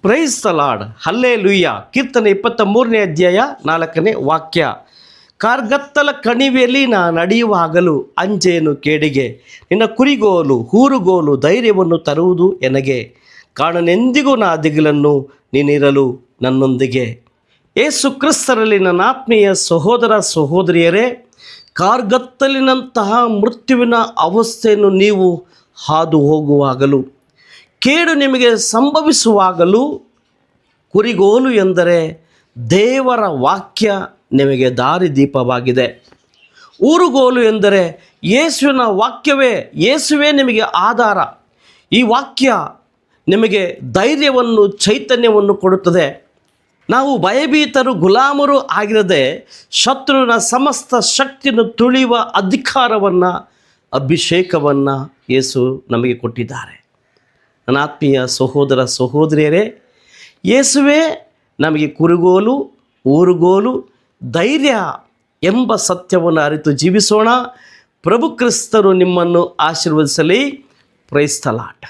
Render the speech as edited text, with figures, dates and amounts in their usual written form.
Price the lord, hallelujah. ಕೀರ್ತನೆ 23ನೇ ಅಧ್ಯಾಯ 4ನೇ ವಾಕ್ಯ. ಕಾರ್ಗತ್ತಲ ಕಣಿವೆಯಲ್ಲಿ ನಾ ನಡೆಯುವಾಗಲೂ ಅಂಜೇನು ಕೇಡಿಗೆ, ನಿನ್ನ ಕುರಿಗೋಲು ಊರುಗೋಲು ಧೈರ್ಯವನ್ನು ತರುವುದು ಎನಗೆ. ಕಾಣನೆಂದಿಗೂ ನಾ ದಿಗಿಲನ್ನು ನೀನಿರಲು ನನ್ನೊಂದಿಗೆ. ಯೇಸು ಕ್ರಿಸ್ತರಲ್ಲಿ ನನ್ನ ಆತ್ಮೀಯ ಸಹೋದರ ಸಹೋದರಿಯರೇ, ಕಾರ್ಗತ್ತಲಿನಂತಹ ಮೃತ್ಯುವಿನ ಅವಸ್ಥೆಯನ್ನು ನೀವು ಹಾದು ಹೋಗುವಾಗಲೂ, ಕೇಡು ನಿಮಗೆ ಸಂಭವಿಸುವಾಗಲೂ, ಕುರಿಗೋಲು ಎಂದರೆ ದೇವರ ವಾಕ್ಯ ನಿಮಗೆ ದಾರಿದೀಪವಾಗಿದೆ. ಊರುಗೋಲು ಎಂದರೆ ಯೇಸುವಿನ ವಾಕ್ಯವೇ, ಯೇಸುವೇ ನಿಮಗೆ ಆಧಾರ. ಈ ವಾಕ್ಯ ನಿಮಗೆ ಧೈರ್ಯವನ್ನು, ಚೈತನ್ಯವನ್ನು ಕೊಡುತ್ತದೆ. ನಾವು ಭಯಭೀತರು, ಗುಲಾಮರು ಆಗಿರದೆ ಶತ್ರುವಿನ ಸಮಸ್ತ ಶಕ್ತಿಯನ್ನು ತುಳಿಯುವ ಅಧಿಕಾರವನ್ನು, ಅಭಿಷೇಕವನ್ನು ಯೇಸು ನಮಗೆ ಕೊಟ್ಟಿದ್ದಾರೆ. ನನ್ನ ಆತ್ಮೀಯ ಸಹೋದರ ಸಹೋದರಿಯರೇ, ಯೇಸುವೇ ನಮಗೆ ಕುರುಗೋಲು, ಊರುಗೋಲು, ಧೈರ್ಯ ಎಂಬ ಸತ್ಯವನ್ನು ಅರಿತು ಜೀವಿಸೋಣ. ಪ್ರಭು ಕ್ರಿಸ್ತರು ನಿಮ್ಮನ್ನು ಆಶೀರ್ವದಿಸಲಿ. Praise the lord.